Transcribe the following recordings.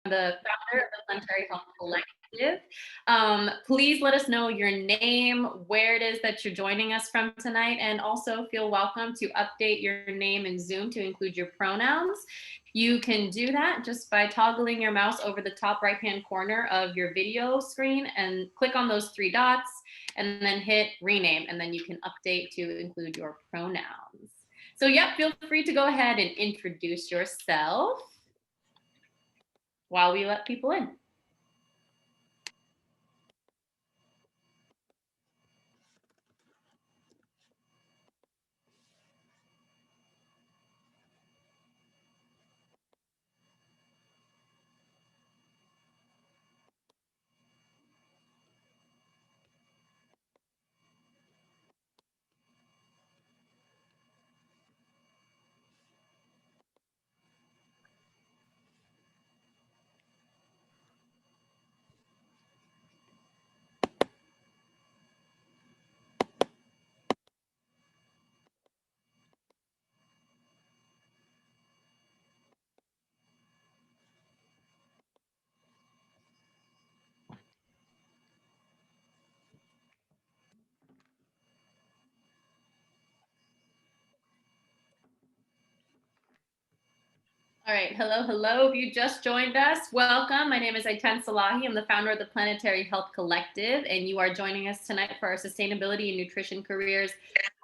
the founder of the Planetary Health Collective. Please let us know your name, where it is that you're joining us from tonight, and also feel welcome to update your name in Zoom to include your pronouns. You can do that just by toggling your mouse over the top right-hand corner of your video screen and click on those three dots and then hit rename, and then you can update to include your pronouns. So yeah, feel free to go ahead and introduce yourself while we let people in. All right, hello. If you just joined us, welcome. My name is Ayten Salahi. I'm the founder of the Planetary Health Collective, and you are joining us tonight for our Sustainability and Nutrition Careers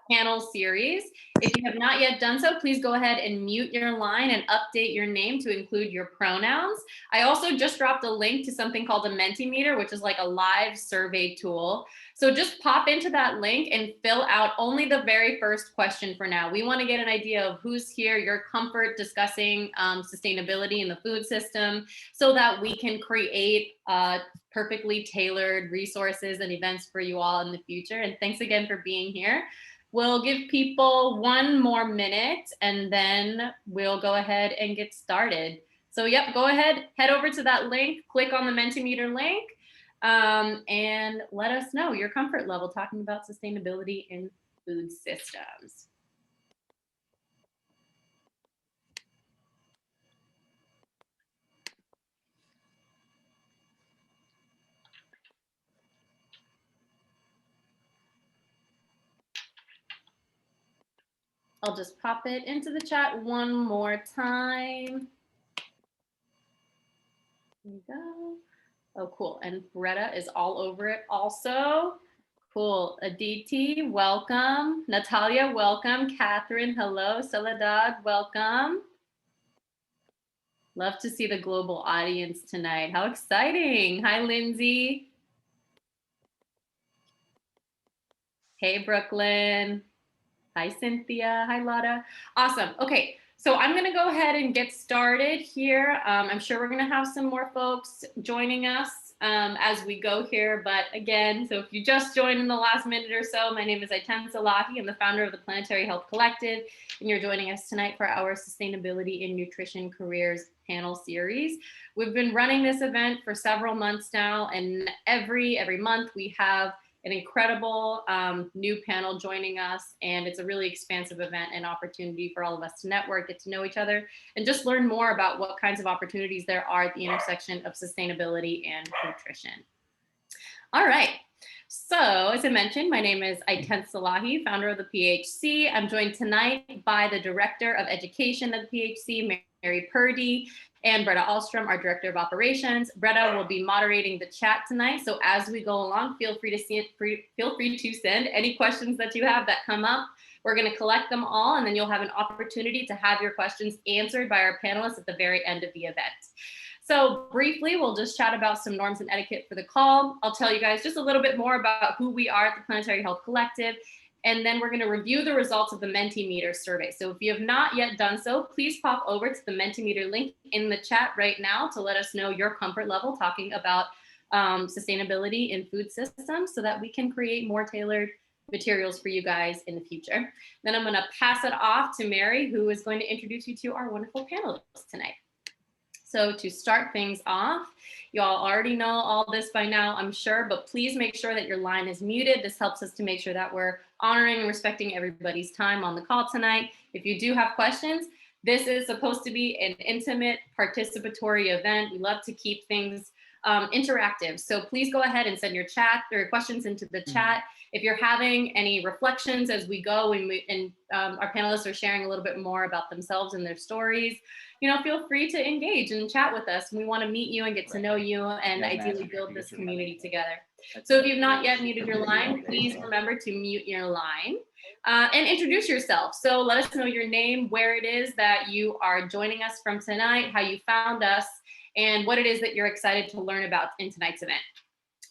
panel series. If you have not yet done so, please go ahead and mute your line and update your name to include your pronouns. I also just dropped a link to something called a Mentimeter, which is like a live survey tool. So just pop into that link and fill out only the very first question for now. We want to get an idea of who's here, your comfort discussing sustainability in the food system, so that we can create perfectly tailored resources and events for you all in the future. And thanks again for being here. We'll give people 1 more minute and then we'll go ahead and get started. So yep, go ahead, head over to that link, click on the Mentimeter link, and let us know your comfort level talking about sustainability in food systems. I'll just pop it into the chat 1 more time. There you go. Oh, cool. And Breta is all over it also. Cool. Aditi, welcome. Natalia, welcome. Catherine, hello. Soledad, welcome. Love to see the global audience tonight. How exciting. Hi, Lindsay. Hey, Brooklyn. Hi, Cynthia. Hi, Lotta. Awesome. Okay. So I'm going to go ahead and get started here. I'm sure we're going to have some more folks joining us as we go here. But again, so if you just joined in the last minute or so, my name is Ayten Salahi. I'm the founder of the Planetary Health Collective, and you're joining us tonight for our Sustainability in Nutrition Careers panel series. We've been running this event for several months now, and every month we have an incredible new panel joining us, and it's a really expansive event and opportunity for all of us to network, get to know each other, and just learn more about what kinds of opportunities there are at the intersection of sustainability and nutrition. All right. So, as I mentioned, my name is Ayten Salahi, founder of the PHC. I'm joined tonight by the Director of Education at the PHC, Mary Purdy, and Breta Alstrom, our Director of Operations. Breta will be moderating the chat tonight. So as we go along, feel free to send any questions that you have that come up. We're going to collect them all, and then you'll have an opportunity to have your questions answered by our panelists at the very end of the event. So briefly, we'll just chat about some norms and etiquette for the call. I'll tell you guys just a little bit more about who we are at the Planetary Health Collective, and then we're going to review the results of the Mentimeter survey. So if you have not yet done so, please pop over to the Mentimeter link in the chat right now to let us know your comfort level talking about sustainability in food systems, so that we can create more tailored materials for you guys in the future. Then I'm going to pass it off to Mary, who is going to introduce you to our wonderful panelists tonight. So to start things off, you all already know all this by now, I'm sure, but please make sure that your line is muted. This helps us to make sure that we're honoring and respecting everybody's time on the call tonight. If you do have questions, This is supposed to be an intimate, participatory event. We love to keep things interactive. So please go ahead and send your chat or questions into the chat. If you're having any reflections as we go and our panelists are sharing a little bit more about themselves and their stories, you know, feel free to engage and chat with us. We want to meet you and get to know you and ideally build this community together. So if you've not yet muted your line, please remember to mute your line and introduce yourself. So let us know your name, where it is that you are joining us from tonight, how you found us, and what it is that you're excited to learn about in tonight's event.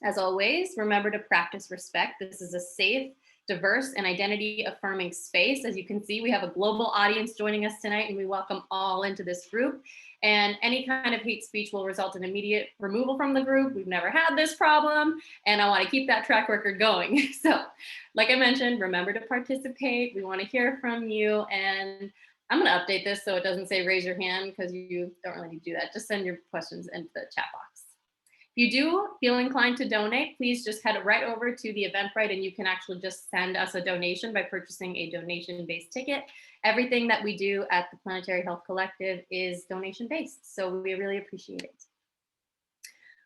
As always, remember to practice respect. This is a safe, diverse, and identity-affirming space. As you can see, we have a global audience joining us tonight, and we welcome all into this group. And any kind of hate speech will result in immediate removal from the group. We've never had this problem, and I want to keep that track record going. So, like I mentioned, remember to participate. We want to hear from you, and I'm going to update this so it doesn't say raise your hand because you don't really need to do that. Just send your questions into the chat box. If you do feel inclined to donate, please just head right over to the Eventbrite and you can actually just send us a donation by purchasing a donation-based ticket. Everything that we do at the Planetary Health Collective is donation-based, so we really appreciate it.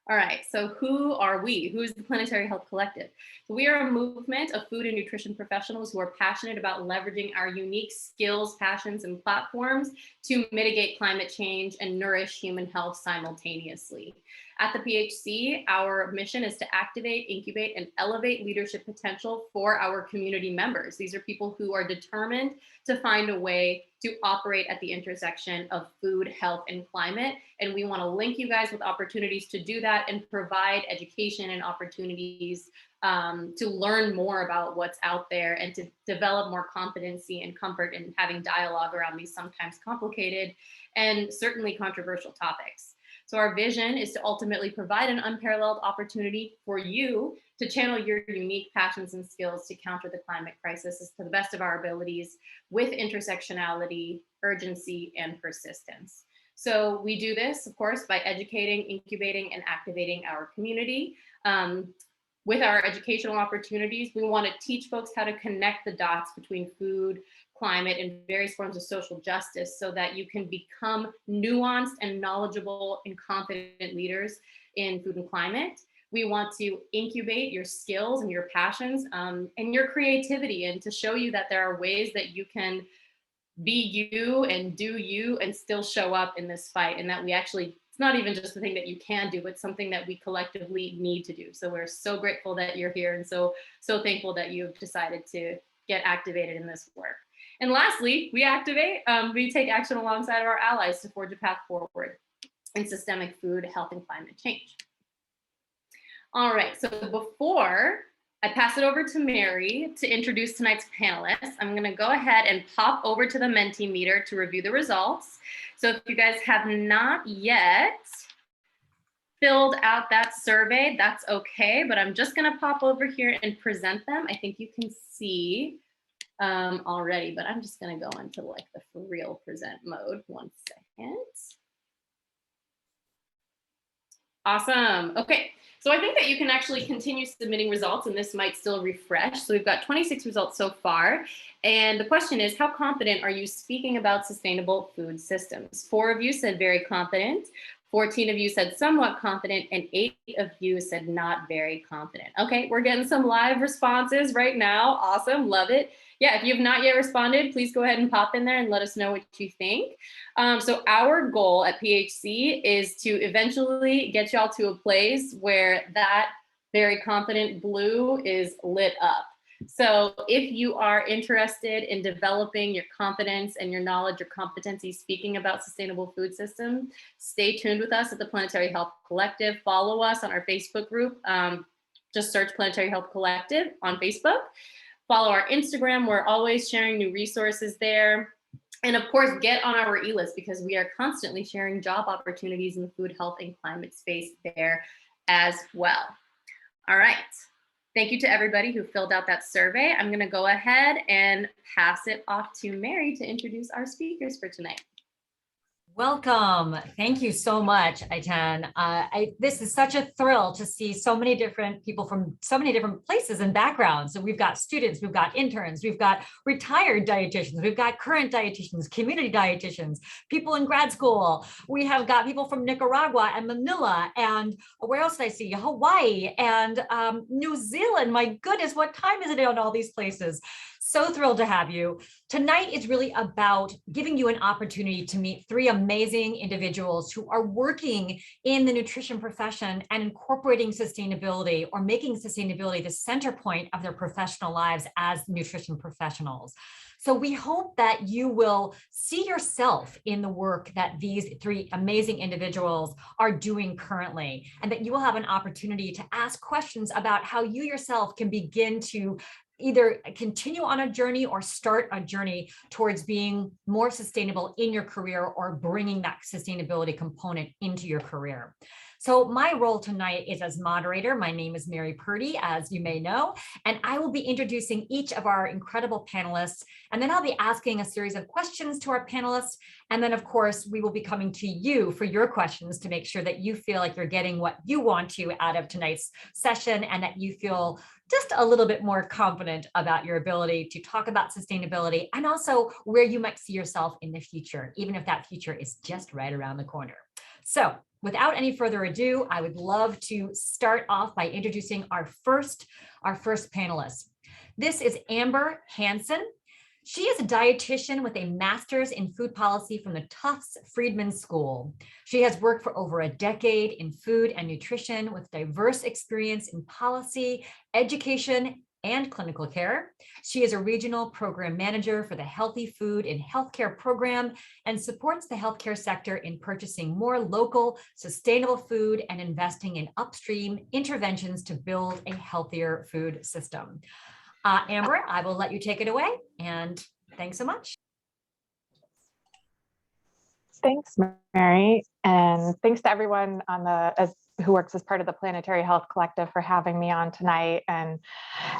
All right, so who are we? Who is the Planetary Health Collective? So we are a movement of food and nutrition professionals who are passionate about leveraging our unique skills, passions, and platforms to mitigate climate change and nourish human health simultaneously. At the PHC, our mission is to activate, incubate, and elevate leadership potential for our community members. These are people who are determined to find a way to operate at the intersection of food, health, and climate. And we want to link you guys with opportunities to do that and provide education and opportunities to learn more about what's out there and to develop more competency and comfort in having dialogue around these sometimes complicated and certainly controversial topics. So our vision is to ultimately provide an unparalleled opportunity for you to channel your unique passions and skills to counter the climate crisis to the best of our abilities with intersectionality, urgency, and persistence. So we do this, of course, by educating, incubating, and activating our community. With our educational opportunities, we want to teach folks how to connect the dots between food, climate, and various forms of social justice so that you can become nuanced and knowledgeable and confident leaders in food and climate. We want to incubate your skills and your passions and your creativity and to show you that there are ways that you can be you and do you and still show up in this fight, and that we actually, it's not even just the thing that you can do, but something that we collectively need to do. So we're so grateful that you're here and so thankful that you've decided to get activated in this work. And lastly, we activate, we take action alongside of our allies to forge a path forward in systemic food, health, and climate change. All right, so before I pass it over to Mary to introduce tonight's panelists, I'm gonna go ahead and pop over to the Mentimeter to review the results. So if you guys have not yet filled out that survey, that's okay, but I'm just gonna pop over here and present them. I think you can see already, but I'm just gonna go into like the for real present mode. 1 second. Awesome, okay. So I think that you can actually continue submitting results and this might still refresh. So we've got 26 results so far. And the question is, how confident are you speaking about sustainable food systems? 4 of you said very confident. 14 of you said somewhat confident, and 8 of you said not very confident. Okay, we're getting some live responses right now. Awesome, love it. Yeah, if you've not yet responded, please go ahead and pop in there and let us know what you think. So our goal at PHC is to eventually get y'all to a place where that very confident blue is lit up. So if you are interested in developing your confidence and your knowledge or competency speaking about sustainable food systems, stay tuned with us at the Planetary Health Collective. Follow us on our Facebook group. Just search Planetary Health Collective on Facebook. Follow our Instagram. We're always sharing new resources there. And of course, get on our e-list because we are constantly sharing job opportunities in the food, health, and climate space there as well. All right. Thank you to everybody who filled out that survey. I'm going to go ahead and pass it off to Mary to introduce our speakers for tonight. Welcome. Thank you so much, Ayten. This is such a thrill to see so many different people from so many different places and backgrounds. So we've got students, we've got interns, we've got retired dietitians, we've got current dietitians, community dietitians, people in grad school. We have got people from Nicaragua and Manila, and where else did I see? Hawaii and New Zealand. My goodness, what time is it in all these places? So thrilled to have you. Tonight is really about giving you an opportunity to meet three amazing individuals who are working in the nutrition profession and incorporating sustainability or making sustainability the center point of their professional lives as nutrition professionals. So we hope that you will see yourself in the work that these three amazing individuals are doing currently, and that you will have an opportunity to ask questions about how you yourself can begin to either continue on a journey or start a journey towards being more sustainable in your career or bringing that sustainability component into your career. So my role tonight is as moderator. My name is Mary Purdy, as you may know, and I will be introducing each of our incredible panelists, and then I'll be asking a series of questions to our panelists. And then of course, we will be coming to you for your questions to make sure that you feel like you're getting what you want to out of tonight's session, and that you feel just a little bit more confident about your ability to talk about sustainability and also where you might see yourself in the future, even if that future is just right around the corner. So without any further ado, I would love to start off by introducing our first panelist. This is Amber Hansen. She is a dietitian with a master's in food policy from the Tufts Friedman School. She has worked for over a decade in food and nutrition with diverse experience in policy, education, and clinical care. She is a regional program manager for the Healthy Food and Healthcare program and supports the healthcare sector in purchasing more local, sustainable food and investing in upstream interventions to build a healthier food system. Amber, I will let you take it away, and thanks so much. Thanks, Mary, and thanks to everyone on who works as part of the Planetary Health Collective for having me on tonight, and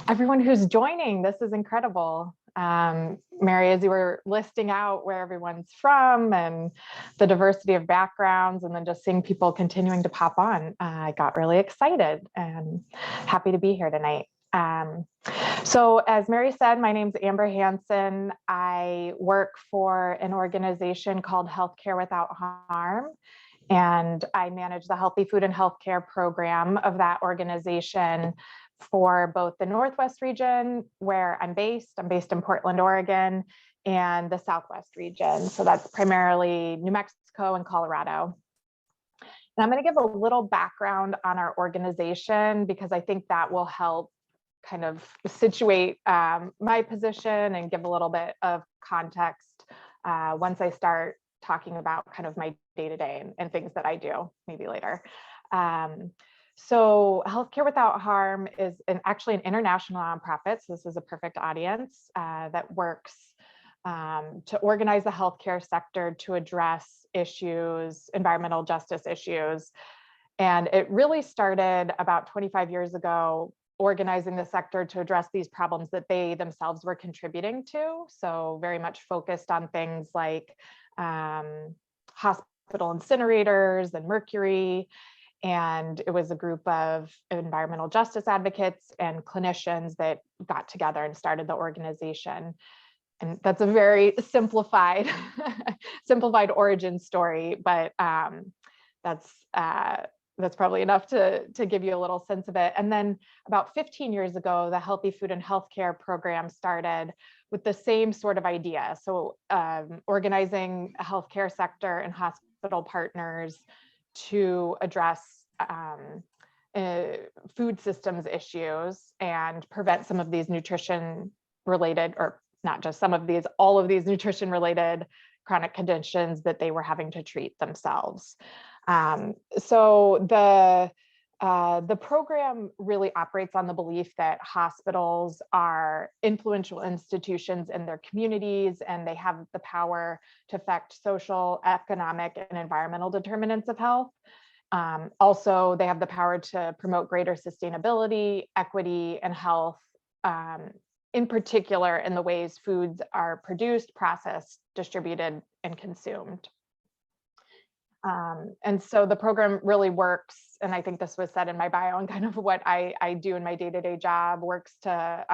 everyone who's joining. This is incredible. Mary, as you were listing out where everyone's from and the diversity of backgrounds, and then just seeing people continuing to pop on, I got really excited and happy to be here tonight. So as Mary said, my name's Amber Hansen. I work for an organization called Healthcare Without Harm, and I manage the Healthy Food and Healthcare program of that organization for both the Northwest region, where I'm based in Portland, Oregon, and the Southwest region. So that's primarily New Mexico and Colorado. And I'm going to give a little background on our organization because I think that will help kind of situate my position and give a little bit of context once I start talking about kind of my day-to-day and things that I do maybe later. So Healthcare Without Harm is actually an international nonprofit. So this is a perfect audience that works to organize the healthcare sector to address issues, environmental justice issues. And it really started about 25 years ago, organizing the sector to address these problems that they themselves were contributing to. So very much focused on things like hospital incinerators and mercury. And it was a group of environmental justice advocates and clinicians that got together and started the organization. And that's a very simplified origin story, but that's probably enough to give you a little sense of it. And then about 15 years ago, the Healthy Food and Healthcare program started with the same sort of idea. So organizing a healthcare sector and hospital partners to address food systems issues and prevent some of these nutrition related, or not just some of these, all of these nutrition related chronic conditions that they were having to treat themselves. So the program really operates on the belief that hospitals are influential institutions in their communities, and they have the power to affect social, economic, and environmental determinants of health. Also, they have the power to promote greater sustainability, equity, and health, in particular in the ways foods are produced, processed, distributed, and consumed. And so the program really works, and I think this was said in my bio, and kind of what I do in my day-to-day job, works to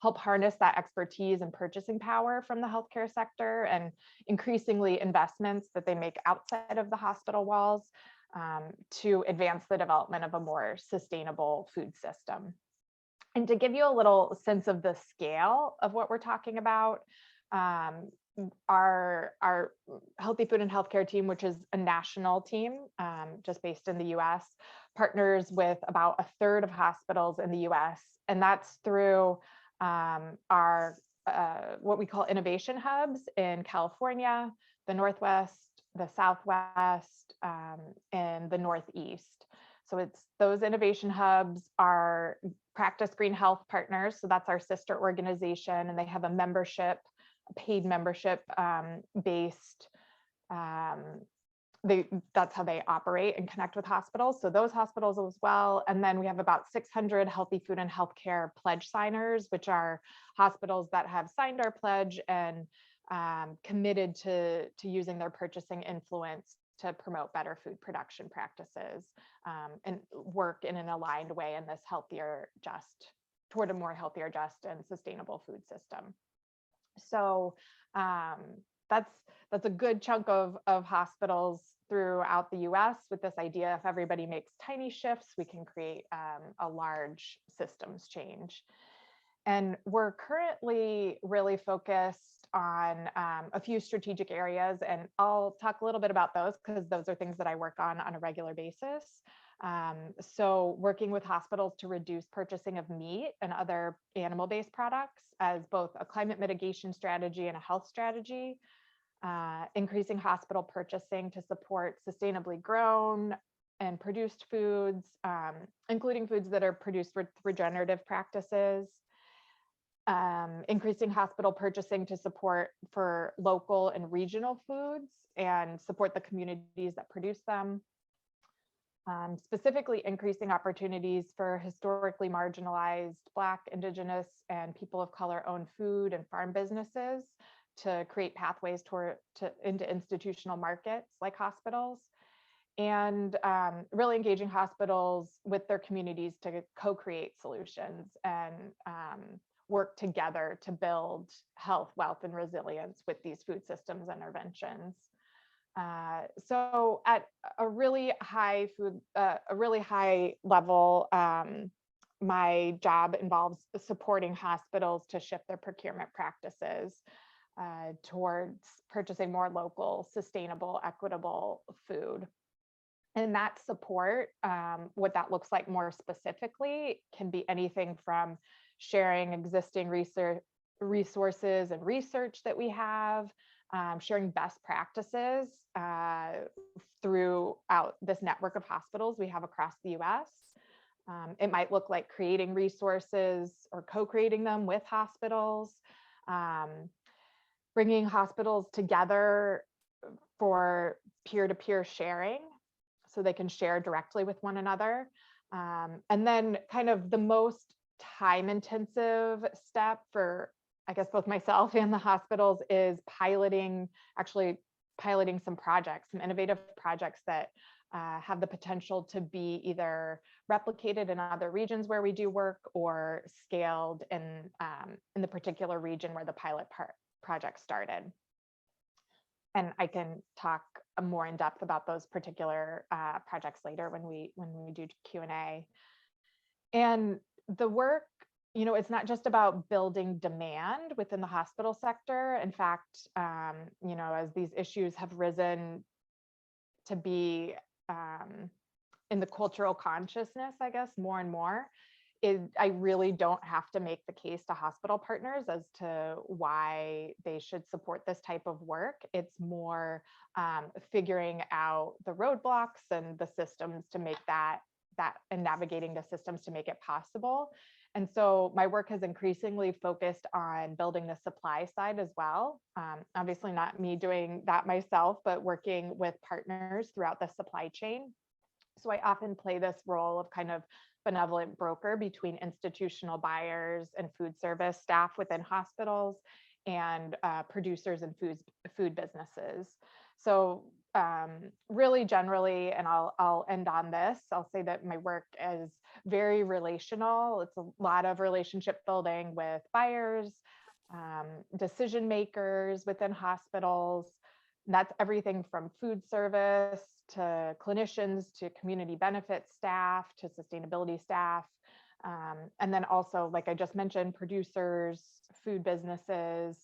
help harness that expertise and purchasing power from the healthcare sector, and increasingly investments that they make outside of the hospital walls to advance the development of a more sustainable food system. And to give you a little sense of the scale of what we're talking about, our Healthy Food and Healthcare team, which is a national team just based in the US, partners with about a third of hospitals in the US. And that's through our what we call innovation hubs in California, the Northwest, the Southwest, and the Northeast. So it's those innovation hubs are Practice Green Health Partners. So that's our sister organization, and they have a membership, paid membership based. That's how they operate and connect with hospitals. So those hospitals as well. And then we have about 600 Healthy Food and Healthcare pledge signers, which are hospitals that have signed our pledge and committed to using their purchasing influence to promote better food production practices and work in an aligned way in this toward a more healthier, just, and sustainable food system. So that's a good chunk of hospitals throughout the US, with this idea, if everybody makes tiny shifts, we can create a large systems change. And we're currently really focused on a few strategic areas, and I'll talk a little bit about those because those are things that I work on a regular basis. So working with hospitals to reduce purchasing of meat and other animal-based products as both a climate mitigation strategy and a health strategy, increasing hospital purchasing to support sustainably grown and produced foods, including foods that are produced with regenerative practices, increasing hospital purchasing to support for local and regional foods and support the communities that produce them. Specifically increasing opportunities for historically marginalized Black, Indigenous, and people of color owned food and farm businesses to create pathways into institutional markets like hospitals, and really engaging hospitals with their communities to co-create solutions and work together to build health, wealth, and resilience with these food systems interventions. So at a really high level, my job involves supporting hospitals to shift their procurement practices towards purchasing more local, sustainable, equitable food. And that support, what that looks like more specifically, can be anything from sharing existing resources and research that we have, sharing best practices throughout this network of hospitals we have across the US. It might look like creating resources or co-creating them with hospitals, bringing hospitals together for peer-to-peer sharing so they can share directly with one another. And then kind of the most time-intensive step for, I guess, both myself and the hospitals is piloting some projects, some innovative projects that have the potential to be either replicated in other regions where we do work or scaled in the particular region where the pilot project started. And I can talk more in depth about those particular projects later when we do Q&A. And the work, it's not just about building demand within the hospital sector. In fact, as these issues have risen to be in the cultural consciousness, I guess, more and more, I really don't have to make the case to hospital partners as to why they should support this type of work. It's more figuring out the roadblocks and the systems to make that and navigating the systems to make it possible. And so my work has increasingly focused on building the supply side as well. Obviously not me doing that myself, but working with partners throughout the supply chain. So I often play this role of kind of benevolent broker between institutional buyers and food service staff within hospitals and producers and food businesses. So really generally, and I'll end on this, I'll say that my work is very relational. It's a lot of relationship building with buyers, decision makers within hospitals. And that's everything from food service to clinicians to community benefits staff to sustainability staff. And then also, like I just mentioned, producers, food businesses,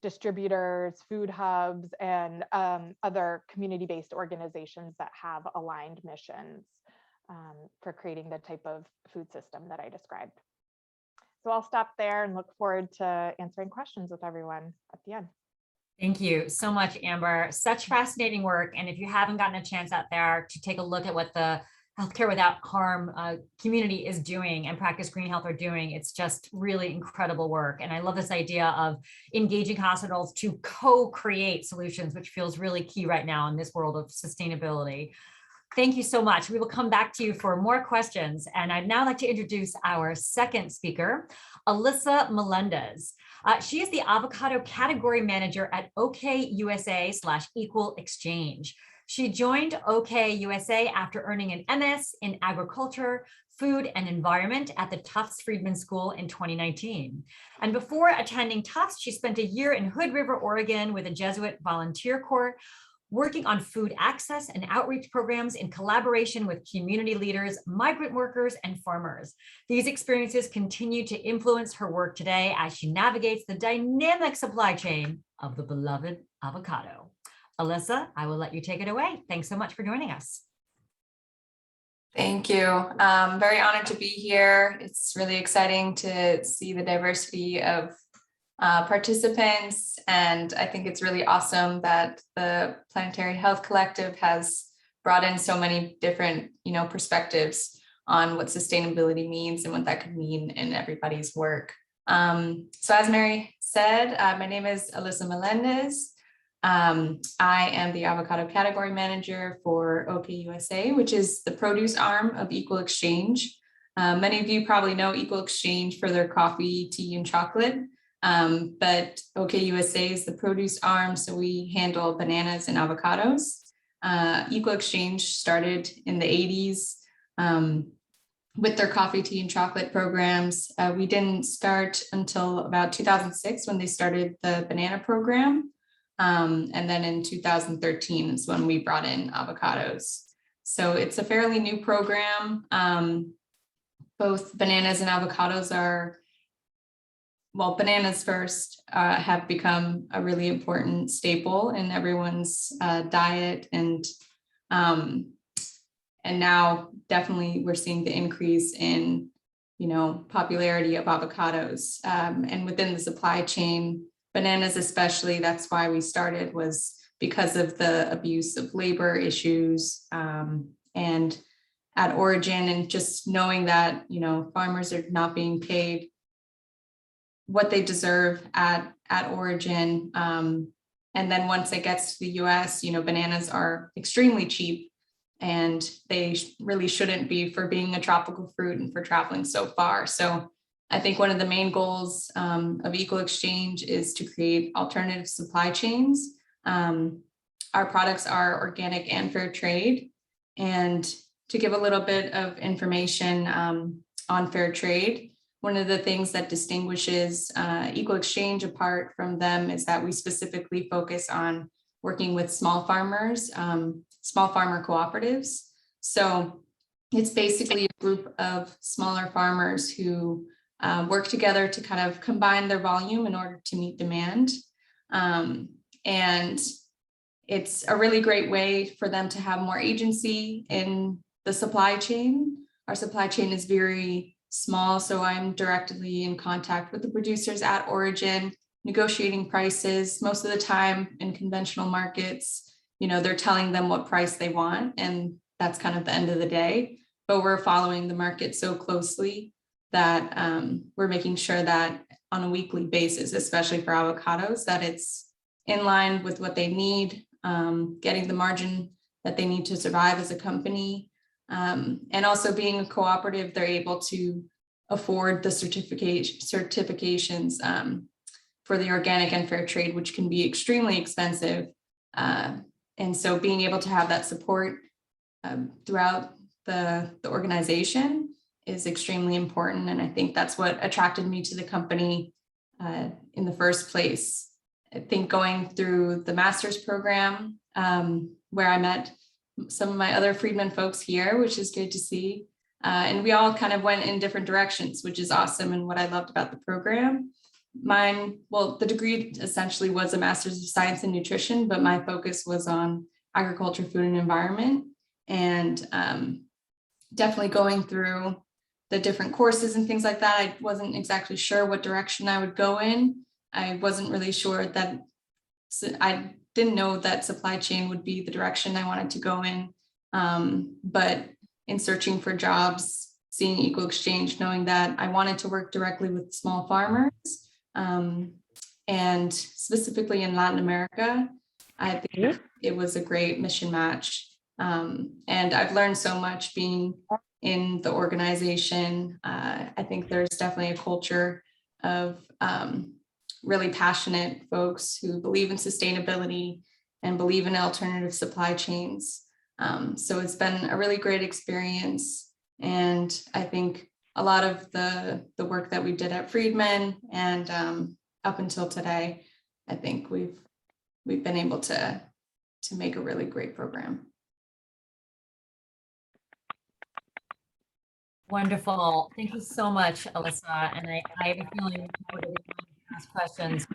distributors, food hubs, and other community-based organizations that have aligned missions for creating the type of food system that I described. So I'll stop there and look forward to answering questions with everyone at the end. Thank you so much, Amber. Such fascinating work. And if you haven't gotten a chance out there to take a look at what the Healthcare Without Harm community is doing and Practice Green Health are doing, it's just really incredible work. And I love this idea of engaging hospitals to co-create solutions, which feels really key right now in this world of sustainability. Thank you so much. We will come back to you for more questions. And I'd now like to introduce our second speaker, Alyssa Melendez. She is the avocado category manager at OK USA /Equal Exchange. She joined OK USA after earning an MS in agriculture, food, and environment at the Tufts Friedman School in 2019. And before attending Tufts, she spent a year in Hood River, Oregon with a Jesuit volunteer corps, working on food access and outreach programs in collaboration with community leaders, migrant workers, and farmers. These experiences continue to influence her work today as she navigates the dynamic supply chain of the beloved avocado. Alyssa, I will let you take it away. Thanks so much for joining us. Thank you. I'm very honored to be here. It's really exciting to see the diversity of participants, and I think it's really awesome that the Planetary Health Collective has brought in so many different, perspectives on what sustainability means and what that could mean in everybody's work. So as Mary said, my name is Alyssa Melendez. I am the avocado category manager for OK USA, which is the produce arm of Equal Exchange. Many of you probably know Equal Exchange for their coffee, tea, and chocolate. But OK USA is the produce arm, so we handle bananas and avocados. Equal Exchange started in the 80s with their coffee, tea, and chocolate programs. We didn't start until about 2006 when they started the banana program. And then in 2013 is when we brought in avocados. So it's a fairly new program. Both bananas and avocados are, well, bananas first have become a really important staple in everyone's diet, and now definitely we're seeing the increase in, popularity of avocados, and within the supply chain, bananas especially. That's why we started, was because of the abuse of labor issues and at origin, and just knowing that farmers are not being paid what they deserve at origin. And then once it gets to the US, bananas are extremely cheap, and they really shouldn't be for being a tropical fruit and for traveling so far. So I think one of the main goals of Equal Exchange is to create alternative supply chains. Our products are organic and fair trade. And to give a little bit of information on fair trade, one of the things that distinguishes Equal Exchange apart from them is that we specifically focus on working with small farmers, small farmer cooperatives. So it's basically a group of smaller farmers who work together to kind of combine their volume in order to meet demand. And it's a really great way for them to have more agency in the supply chain. Our supply chain is very small, so I'm directly in contact with the producers at origin, negotiating prices. Most of the time in conventional markets, they're telling them what price they want, and that's kind of the end of the day. But we're following the market so closely that we're making sure that on a weekly basis, especially for avocados, that it's in line with what they need, getting the margin that they need to survive as a company. And also being a cooperative, they're able to afford the certifications for the organic and fair trade, which can be extremely expensive And so being able to have that support throughout the organization is extremely important. And I think that's what attracted me to the company in the first place. I think going through the master's program, where I met some of my other Friedman folks here, which is good to see. And we all kind of went in different directions, which is awesome. And what I loved about the program. The degree essentially was a master's of science in nutrition, but my focus was on agriculture, food, and environment. And definitely going through the different courses and things like that, I wasn't exactly sure what direction I would go in. I wasn't really sure that, I didn't know that supply chain would be the direction I wanted to go in. But in searching for jobs, seeing Equal Exchange, knowing that I wanted to work directly with small farmers, and specifically in Latin America, I think it was a great mission match. And I've learned so much being in the organization. I think there's definitely a culture of really passionate folks who believe in sustainability and believe in alternative supply chains. So it's been a really great experience. And I think a lot of the work that we did at Friedman and up until today, I think we've been able to make a really great program. Wonderful. Thank you so much, Alyssa. And I have a feeling I would ask questions.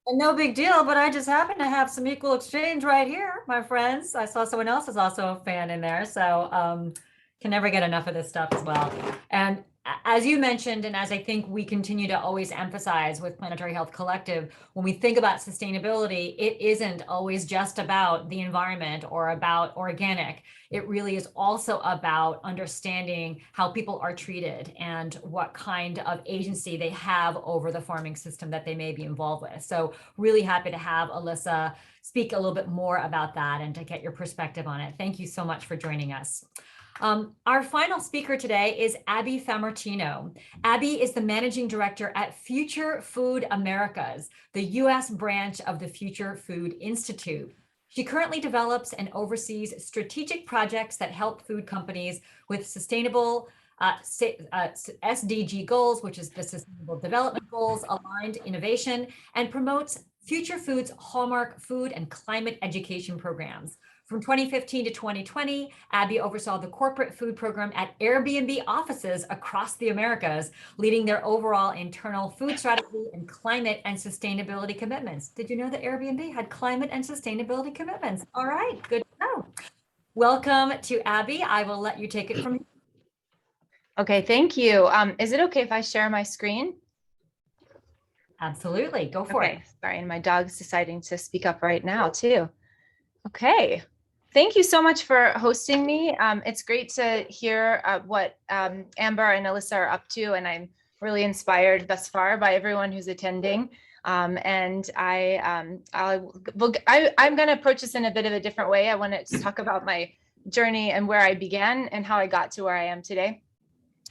And no big deal, but I just happen to have some Equal Exchange right here, my friends. I saw someone else is also a fan in there. So can never get enough of this stuff as well. And as you mentioned, and as I think we continue to always emphasize with Planetary Health Collective, when we think about sustainability, it isn't always just about the environment or about organic. It really is also about understanding how people are treated and what kind of agency they have over the farming system that they may be involved with. So really happy to have Alyssa speak a little bit more about that and to get your perspective on it. Thank you so much for joining us. Our final speaker today is Abby Famartino. Abby is the managing director at Future Food Americas, the U.S. branch of the Future Food Institute. She currently develops and oversees strategic projects that help food companies with sustainable SDG goals, which is the Sustainable Development Goals, aligned innovation, and promotes Future Food's hallmark food and climate education programs. From 2015 to 2020, Abby oversaw the corporate food program at Airbnb offices across the Americas, leading their overall internal food strategy and climate and sustainability commitments. Did you know that Airbnb had climate and sustainability commitments? All right, good to know. Welcome to Abby. I will let you take it from here. Okay, thank you. Is it okay if I share my screen? Absolutely, go for it. Sorry, and my dog's deciding to speak up right now too. Okay. Thank you so much for hosting me. It's great to hear what Amber and Alyssa are up to, and I'm really inspired thus far by everyone who's attending. And I'm going to approach this in a bit of a different way. I want to talk about my journey and where I began and how I got to where I am today.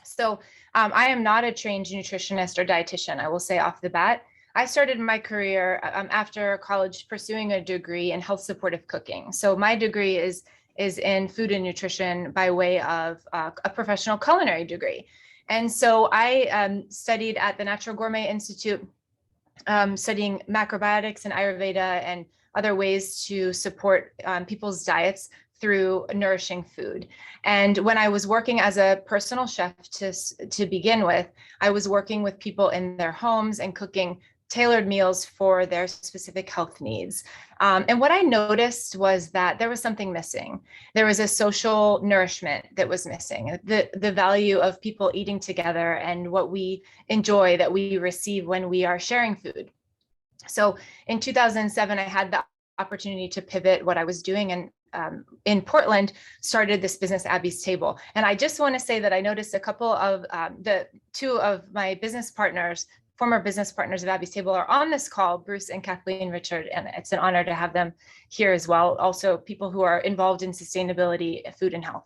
So I am not a trained nutritionist or dietitian, I will say off the bat. I started my career after college pursuing a degree in health supportive cooking. So my degree is in food and nutrition by way of a professional culinary degree. And so I studied at the Natural Gourmet Institute, studying macrobiotics and Ayurveda and other ways to support people's diets through nourishing food. And when I was working as a personal chef to begin with, I was working with people in their homes and cooking tailored meals for their specific health needs. And what I noticed was that there was something missing. There was a social nourishment that was missing, the value of people eating together and what we enjoy that we receive when we are sharing food. So in 2007, I had the opportunity to pivot what I was doing and in Portland, started this business, Abby's Table. And I just want to say that I noticed a couple of the two of my business partners, former business partners of Abby's Table, are on this call, Bruce and Kathleen Richard, and it's an honor to have them here as well. Also, people who are involved in sustainability, food and health.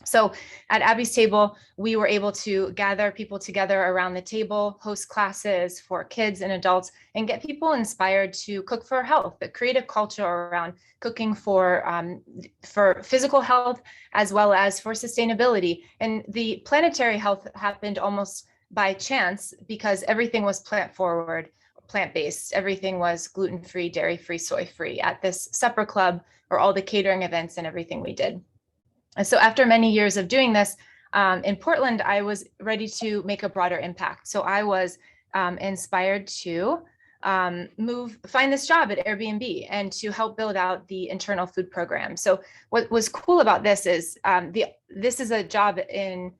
So at Abby's Table, we were able to gather people together around the table, host classes for kids and adults, and get people inspired to cook for health, but create a culture around cooking for physical health as well as for sustainability. And the Planetary Health happened almost by chance because everything was plant-based. Everything was gluten-free, dairy-free, soy-free at this supper club, or all the catering events and everything we did. And so after many years of doing this in Portland, I was ready to make a broader impact. So I was inspired to find this job at Airbnb and to help build out the internal food program. So what was cool about this is this is a job in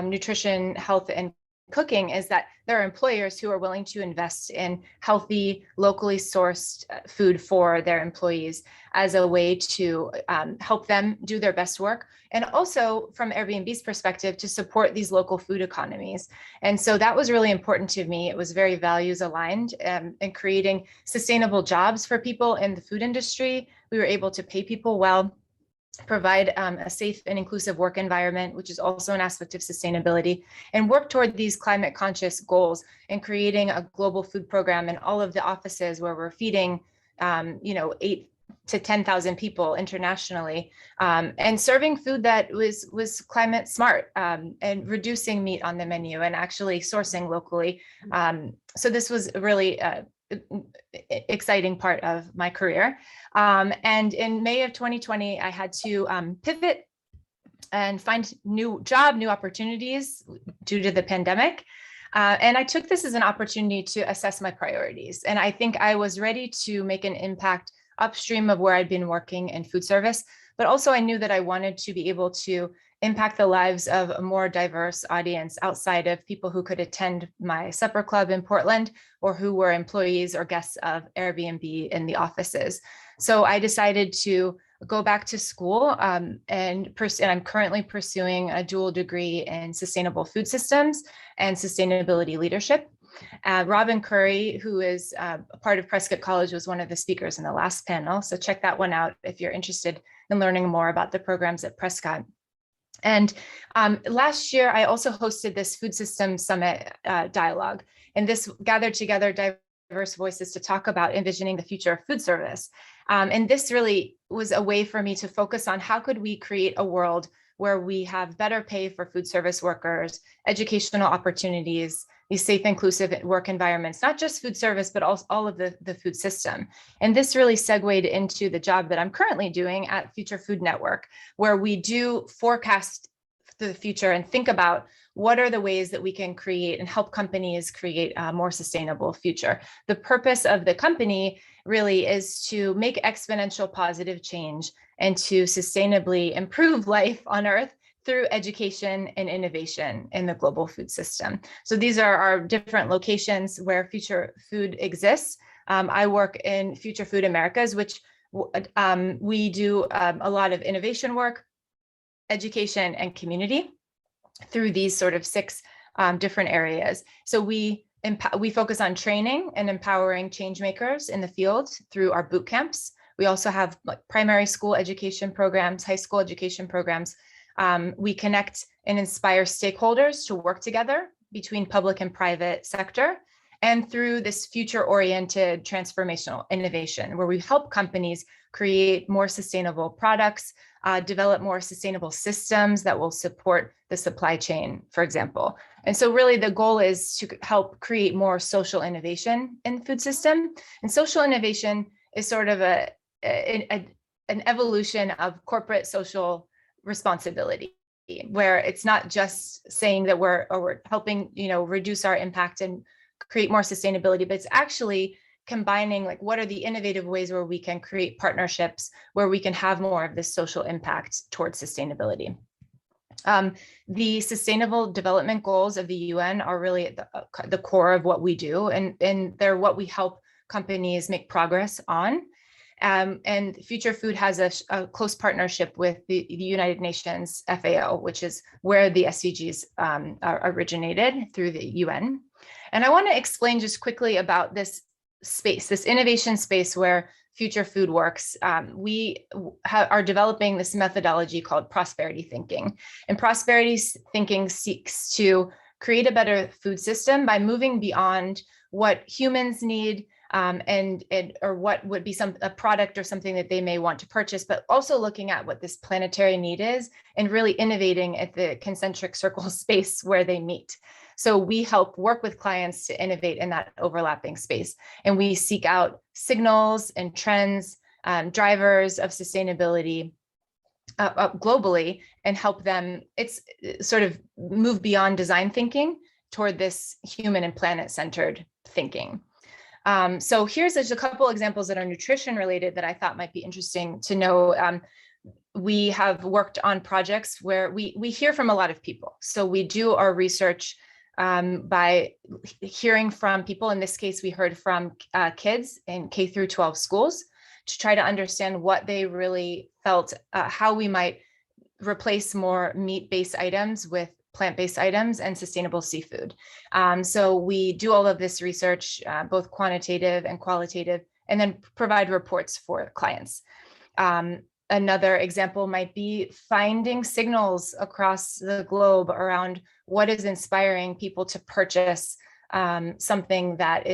nutrition, health, and cooking, is that there are employers who are willing to invest in healthy, locally sourced food for their employees as a way to help them do their best work. And also from Airbnb's perspective, to support these local food economies. And so that was really important to me. It was very values aligned, and creating sustainable jobs for people in the food industry. We were able to pay people well, provide a safe and inclusive work environment, which is also an aspect of sustainability, and work toward these climate conscious goals, and creating a global food program in all of the offices where we're feeding 8 to 10,000 people internationally, and serving food that was climate smart, and reducing meat on the menu and actually sourcing locally. So this was really exciting part of my career. And in May of 2020, I had to pivot and find new opportunities due to the pandemic. And I took this as an opportunity to assess my priorities. And I think I was ready to make an impact upstream of where I'd been working in food service, but also I knew that I wanted to be able to impact the lives of a more diverse audience outside of people who could attend my supper club in Portland, or who were employees or guests of Airbnb in the offices. So I decided to go back to school, and I'm currently pursuing a dual degree in sustainable food systems and sustainability leadership. Robin Curry, who is a part of Prescott College, was one of the speakers in the last panel. So check that one out if you're interested in learning more about the programs at Prescott. And last year, I also hosted this Food Systems Summit dialogue, and this gathered together diverse voices to talk about envisioning the future of food service. And this really was a way for me to focus on how could we create a world where we have better pay for food service workers, educational opportunities, these safe, inclusive work environments, not just food service, but also all of the food system. And this really segued into the job that I'm currently doing at Future Food Network, where we do forecast the future and think about what are the ways that we can create and help companies create a more sustainable future. The purpose of the company really is to make exponential positive change and to sustainably improve life on Earth through education and innovation in the global food system. So these are our different locations where Future Food exists. I work in Future Food Americas, which we do a lot of innovation work, education, and community through these sort of 6 different areas. So we focus on training and empowering change makers in the field through our boot camps. We also have primary school education programs, high school education programs. We connect and inspire stakeholders to work together between public and private sector, and through this future-oriented transformational innovation, where we help companies create more sustainable products, develop more sustainable systems that will support the supply chain, for example. And so really the goal is to help create more social innovation in the food system. And social innovation is sort of an evolution of corporate social responsibility, where it's not just saying that we're helping, reduce our impact and create more sustainability, but it's actually combining what are the innovative ways where we can create partnerships where we can have more of this social impact towards sustainability. The Sustainable Development Goals of the UN are really at the core of what we do, and they're what we help companies make progress on. And Future Food has a close partnership with the United Nations FAO, which is where the SDGs originated through the UN. And I want to explain just quickly about this space, this innovation space where Future Food Works, we are developing this methodology called prosperity thinking. And prosperity thinking seeks to create a better food system by moving beyond what humans need or what would be a product or something that they may want to purchase, but also looking at what this planetary need is and really innovating at the concentric circle space where they meet. So we help work with clients to innovate in that overlapping space. And we seek out signals and trends, drivers of sustainability globally, and help them sort of move beyond design thinking toward this human and planet-centered thinking. So here's just a couple examples that are nutrition related that I thought might be interesting to know. We have worked on projects where we hear from a lot of people. So we do our research by hearing from people. In this case, we heard from kids in K through 12 schools to try to understand what they really felt, how we might replace more meat-based items with plant-based items and sustainable seafood. So we do all of this research, both quantitative and qualitative, and then provide reports for clients. Another example might be finding signals across the globe around what is inspiring people to purchase something that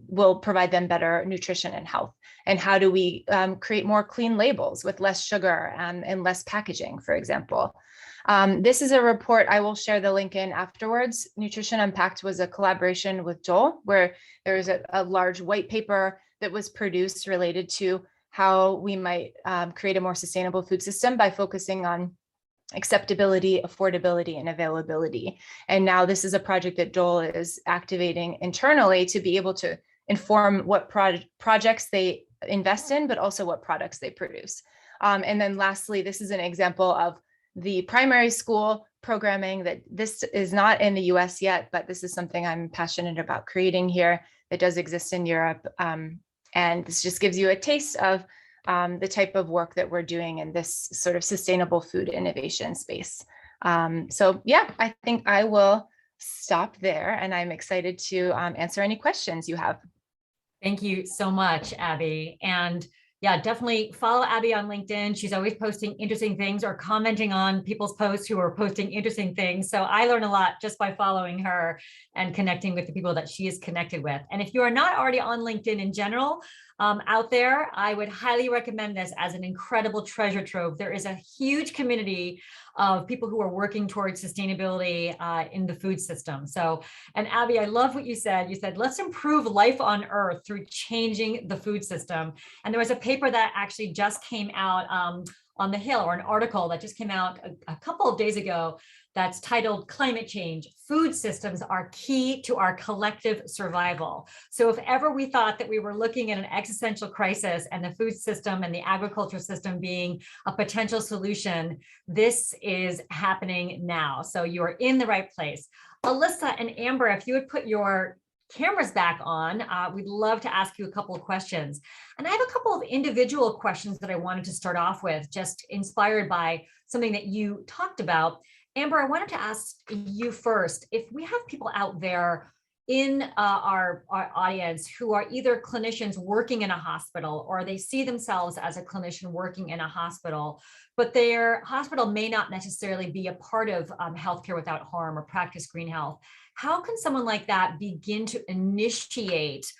will provide them better nutrition and health. And how do we create more clean labels with less sugar and less packaging, for example. This is a report, I will share the link in afterwards. Nutrition Unpacked was a collaboration with Joel, where there is a large white paper that was produced related to how we might create a more sustainable food system by focusing on acceptability, affordability, and availability. And now this is a project that Joel is activating internally to be able to inform what projects they invest in, but also what products they produce. And then lastly, this is an example of the primary school programming that this is not in the US yet, but this is something I'm passionate about creating here that does exist in Europe. And this just gives you a taste of the type of work that we're doing in this sort of sustainable food innovation space. So yeah, I think I will stop there, and I'm excited to answer any questions you have. Thank you so much, Abby. And yeah, definitely follow Abby on LinkedIn. She's always posting interesting things or commenting on people's posts who are posting interesting things. So I learn a lot just by following her and connecting with the people that she is connected with. And if you are not already on LinkedIn in general, out there, I would highly recommend this as an incredible treasure trove. There is a huge community of people who are working towards sustainability in the food system. So, and Abby, I love what you said. You said, let's improve life on Earth through changing the food system. And there was a paper that actually just came out on the Hill, or an article that just came out a couple of days ago that's titled Climate Change, Food Systems Are Key to Our Collective Survival. So if ever we thought that we were looking at an existential crisis and the food system and the agriculture system being a potential solution, this is happening now. So you are in the right place. Alyssa and Amber, if you would put your cameras back on, we'd love to ask you a couple of questions. And I have a couple of individual questions that I wanted to start off with, just inspired by something that you talked about. Amber, I wanted to ask you first, if we have people out there in our audience who are either clinicians working in a hospital, or they see themselves as a clinician working in a hospital, but their hospital may not necessarily be a part of Healthcare Without Harm or Practice Green Health, how can someone like that begin to initiate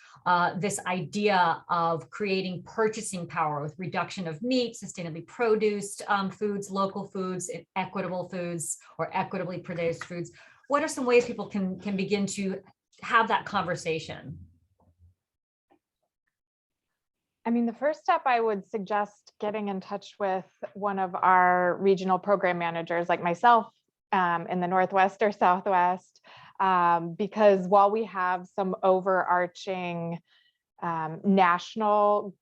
this idea of creating purchasing power with reduction of meat, sustainably produced foods, local foods, equitable foods, or equitably produced foods? What are some ways people can begin to have that conversation? I mean, the first step, I would suggest getting in touch with one of our regional program managers like myself in the Northwest or Southwest, because while we have some overarching national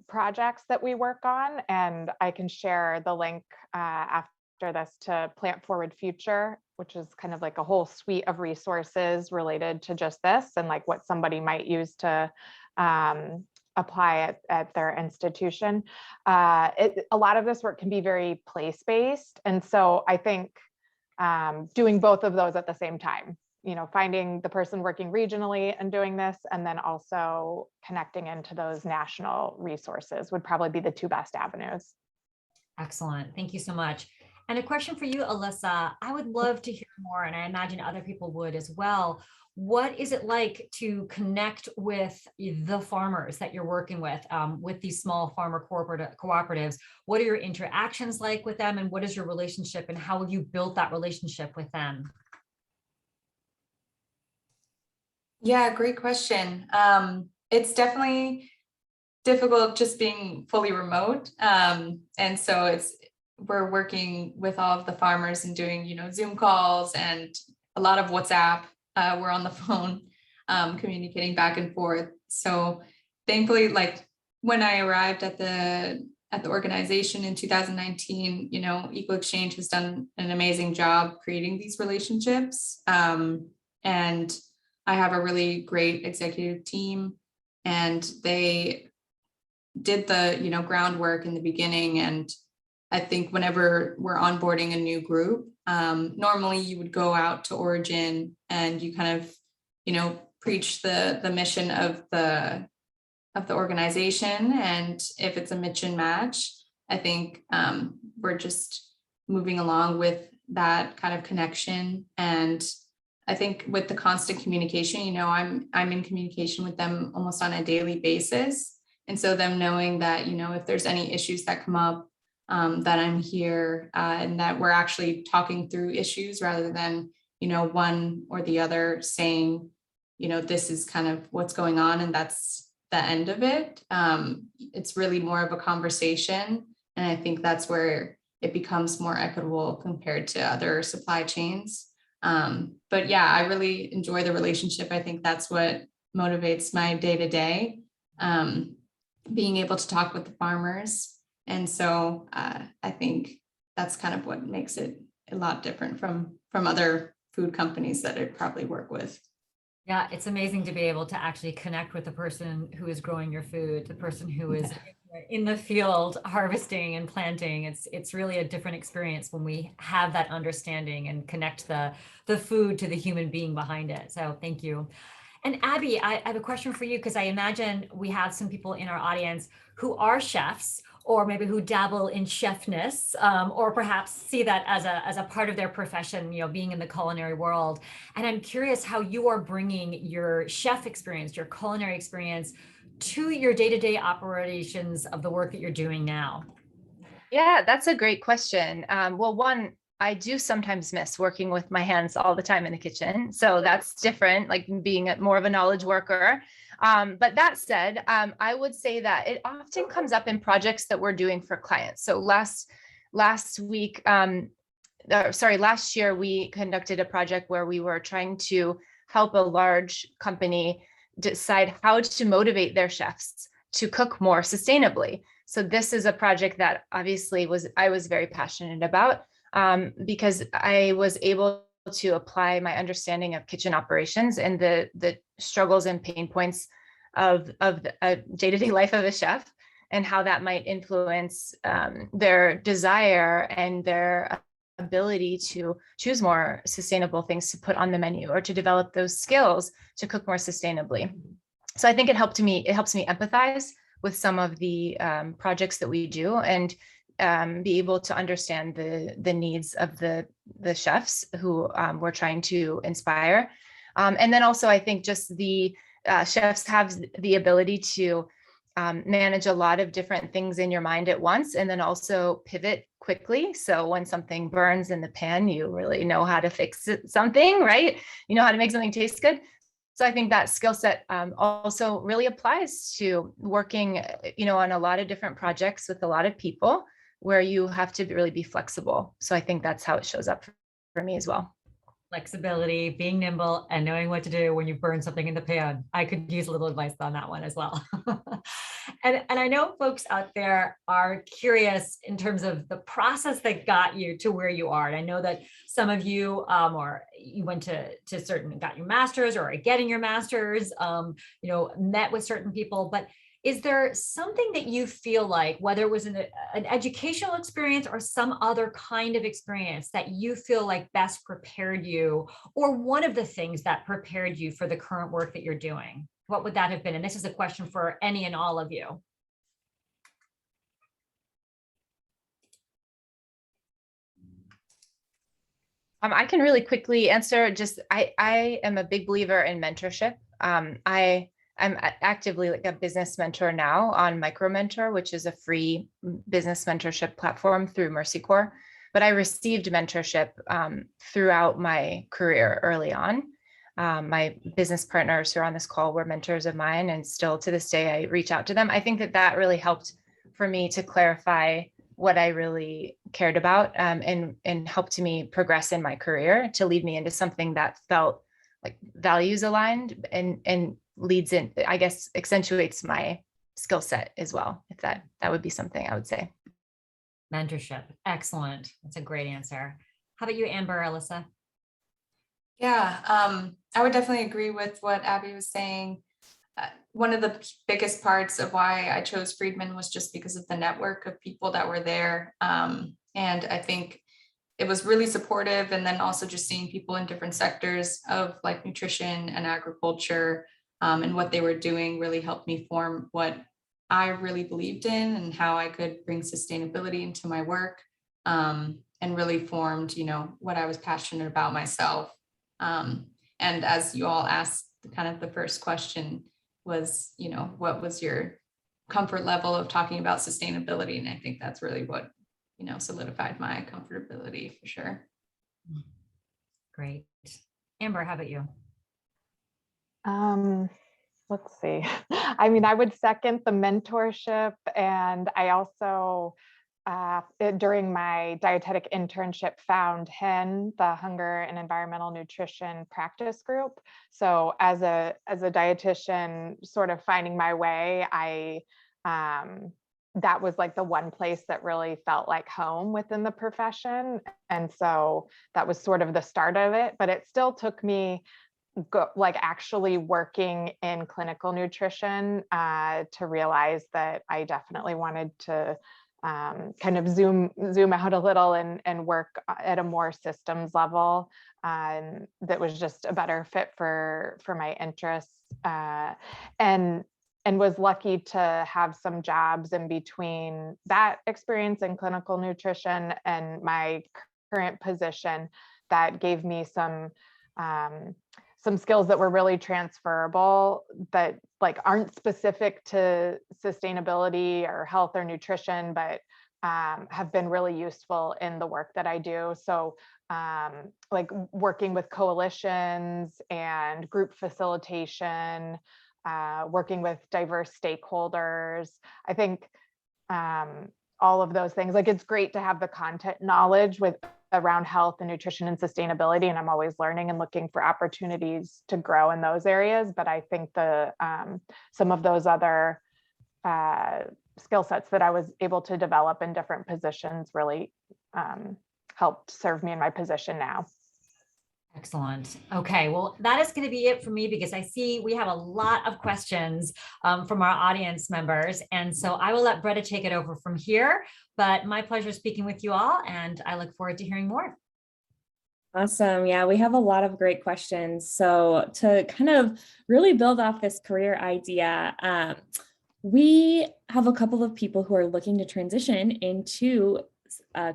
projects that we work on, and I can share the link after this to Plant Forward Future, which is kind of like a whole suite of resources related to just this and like what somebody might use to apply at their institution. A lot of this work can be very place-based. And so I think doing both of those at the same time finding the person working regionally and doing this, and then also connecting into those national resources would probably be the two best avenues. Excellent. Thank you so much. And a question for you, Alyssa. I would love to hear more, and I imagine other people would as well. What is it like to connect with the farmers that you're working with these small farmer cooperatives? What are your interactions like with them, and what is your relationship, and how have you built that relationship with them? Yeah, great question. It's definitely difficult just being fully remote. And so we're working with all of the farmers and doing, Zoom calls and a lot of WhatsApp. We're on the phone, communicating back and forth. So thankfully, like when I arrived at the organization in 2019, Eco Exchange has done an amazing job creating these relationships. And I have a really great executive team, and they did the groundwork in the beginning. And I think whenever we're onboarding a new group, normally you would go out to origin and you kind of preach the mission of the organization. And if it's a mission match, I think we're just moving along with that kind of connection. And I think with the constant communication, I'm in communication with them almost on a daily basis. And so them knowing that, if there's any issues that come up, that I'm here, and that we're actually talking through issues rather than, one or the other saying, this is kind of what's going on and that's the end of it. It's really more of a conversation. And I think that's where it becomes more equitable compared to other supply chains. But yeah, I really enjoy the relationship. I think that's what motivates my day to day, being able to talk with the farmers. And so I think that's kind of what makes it a lot different from other food companies that I probably work with. Yeah, it's amazing to be able to actually connect with the person who is growing your food, the person who is in the field harvesting and planting. It's really a different experience when we have that understanding and connect the food to the human being behind it. So thank you. And Abby, I have a question for you, because I imagine we have some people in our audience who are chefs, or maybe who dabble in chefness, or perhaps see that as a part of their profession, being in the culinary world. And I'm curious how you are bringing your chef experience, your culinary experience, to your day-to-day operations of the work that you're doing now. Yeah, that's a great question. Well, one, I do sometimes miss working with my hands all the time in the kitchen. So that's different, like being more of a knowledge worker. But that said, I would say that it often comes up in projects that we're doing for clients. So last year, we conducted a project where we were trying to help a large company decide how to motivate their chefs to cook more sustainably. So this is a project that obviously I was very passionate about, because I was able to apply my understanding of kitchen operations and the struggles and pain points of the day-to-day life of a chef, and how that might influence their desire and their ability to choose more sustainable things to put on the menu, or to develop those skills to cook more sustainably. So I think it helps me empathize with some of the projects that we do, and be able to understand the needs of the chefs who we're trying to inspire. And then also, I think just the chefs have the ability to manage a lot of different things in your mind at once, and then also pivot quickly. So when something burns in the pan, you really know how to fix something, right? You know how to make something taste good. So I think that skill set also really applies to working, on a lot of different projects with a lot of people, where you have to really be flexible. So I think that's how it shows up for me as well. Flexibility, being nimble, and knowing what to do when you burn something in the pan. I could use a little advice on that one as well. And I know folks out there are curious in terms of the process that got you to where you are. And I know that some of you, or you went got your master's or are getting your master's, met with certain people, but is there something that you feel like, whether it was an educational experience or some other kind of experience, that you feel like best prepared you, or one of the things that prepared you for the current work that you're doing? What would that have been? And this is a question for any and all of you. I can really quickly answer. I am a big believer in mentorship. I'm actively like a business mentor now on MicroMentor, which is a free business mentorship platform through Mercy Corps. But I received mentorship throughout my career early on. My business partners who are on this call were mentors of mine, and still to this day, I reach out to them. I think that really helped for me to clarify what I really cared about, and helped me progress in my career, to lead me into something that felt like values aligned and leads in, I guess, accentuates my skill set as well. If that would be something I would say. Mentorship. Excellent. That's a great answer. How about you, Amber, Alyssa? Yeah, I would definitely agree with what Abby was saying. One of the biggest parts of why I chose Friedman was just because of the network of people that were there. And I think it was really supportive. And then also just seeing people in different sectors of like nutrition and agriculture, and what they were doing really helped me form what I really believed in and how I could bring sustainability into my work, and really formed, what I was passionate about myself. And as you all asked, kind of the first question was, what was your comfort level of talking about sustainability? And I think that's really what, solidified my comfortability for sure. Great. Amber, how about you? Let's see. I mean, I would second the mentorship. And I also, during my dietetic internship, found HEN, the Hunger and Environmental Nutrition Practice Group. So as a dietitian, sort of finding my way, that was like the one place that really felt like home within the profession. And so that was sort of the start of it, but it still took me actually working in clinical nutrition to realize that I definitely wanted to kind of zoom out a little and work at a more systems level that was just a better fit for my interests, and was lucky to have some jobs in between that experience in clinical nutrition and my current position that gave me some skills that were really transferable, that like aren't specific to sustainability or health or nutrition, but have been really useful in the work that I do. So like working with coalitions and group facilitation, working with diverse stakeholders. I think all of those things, like it's great to have the content knowledge around health and nutrition and sustainability, and I'm always learning and looking for opportunities to grow in those areas. But I think some of those other skill sets that I was able to develop in different positions really helped serve me in my position now. Excellent. Okay, well, that is going to be it for me, because I see we have a lot of questions from our audience members. And so I will let Breta take it over from here, but my pleasure speaking with you all, and I look forward to hearing more. Awesome. Yeah, we have a lot of great questions. So to kind of really build off this career idea, we have a couple of people who are looking to transition into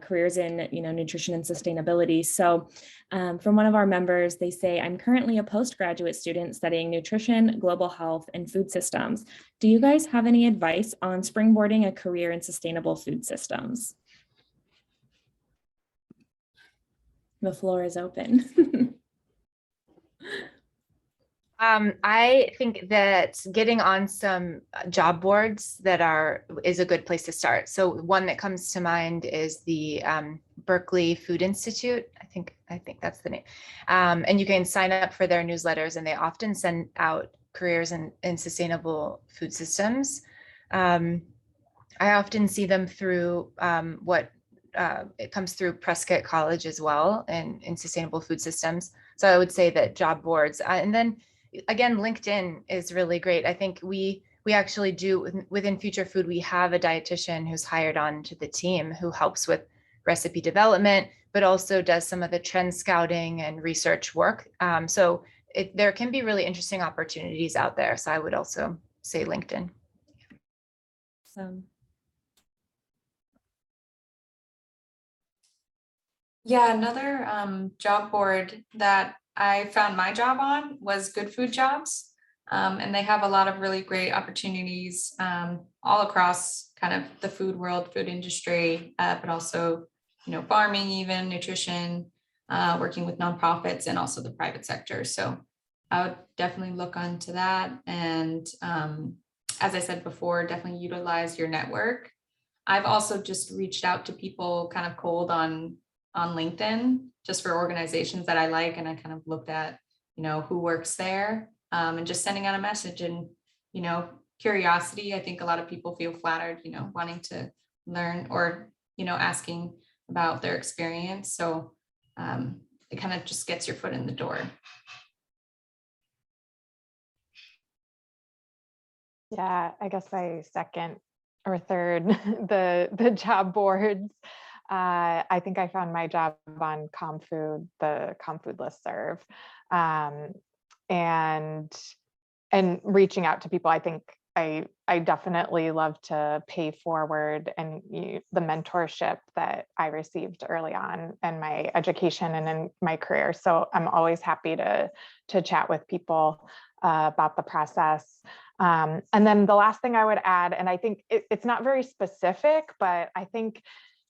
careers in nutrition and sustainability. So from one of our members, they say, I'm currently a postgraduate student studying nutrition, global health, and food systems. Do you guys have any advice on springboarding a career in sustainable food systems? The floor is open. I think that getting on some job boards is a good place to start. So one that comes to mind is the Berkeley Food Institute. I think that's the name. And you can sign up for their newsletters, and they often send out careers in sustainable food systems. I often see them through it comes through Prescott College as well, and in sustainable food systems. So I would say that job boards, and then again, LinkedIn is really great. I think we we actually do within Future Food, we have a dietitian who's hired on to the team who helps with recipe development, but also does some of the trend scouting and research work. So there can be really interesting opportunities out there. So I would also say LinkedIn. Yeah, another job board that I found my job on was Good Food Jobs. And they have a lot of really great opportunities all across kind of the food world, food industry, but also, farming, even nutrition, working with nonprofits and also the private sector. So I would definitely look onto that. And as I said before, definitely utilize your network. I've also just reached out to people kind of cold on LinkedIn, just for organizations that I like. And I kind of looked at, who works there, and just sending out a message and, curiosity. I think a lot of people feel flattered, wanting to learn or, asking about their experience. So it kind of just gets your foot in the door. Yeah, I guess I second or third the job boards. I think I found my job on ComFood, the ComFood listserv, and reaching out to people. I think I definitely love to pay forward and the mentorship that I received early on in my education and in my career. So I'm always happy to chat with people about the process. And then the last thing I would add, and I think it's not very specific, but I think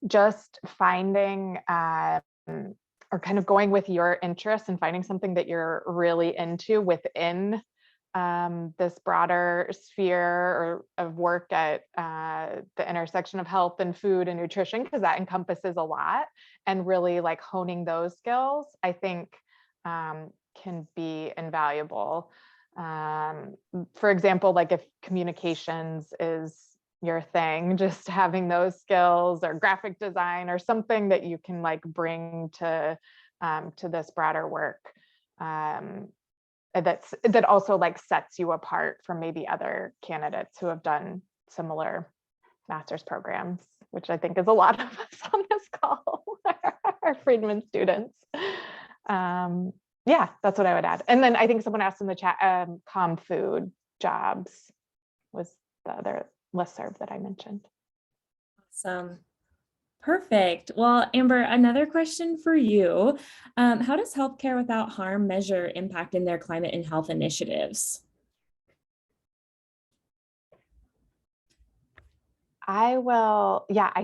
just finding or kind of going with your interests and finding something that you're really into within this broader sphere of work at the intersection of health and food and nutrition, because that encompasses a lot, and really like honing those skills, I think can be invaluable. For example, like if communications is your thing, just having those skills, or graphic design, or something that you can like bring to this broader work, that also like sets you apart from maybe other candidates who have done similar master's programs, which I think is a lot of us on this call, our Friedman students. Yeah, that's what I would add. And then I think someone asked in the chat, ComFood Jobs was the other listserv that I mentioned. Awesome. Perfect. Well, Amber, another question for you. How does Healthcare Without Harm measure impact in their climate and health initiatives? I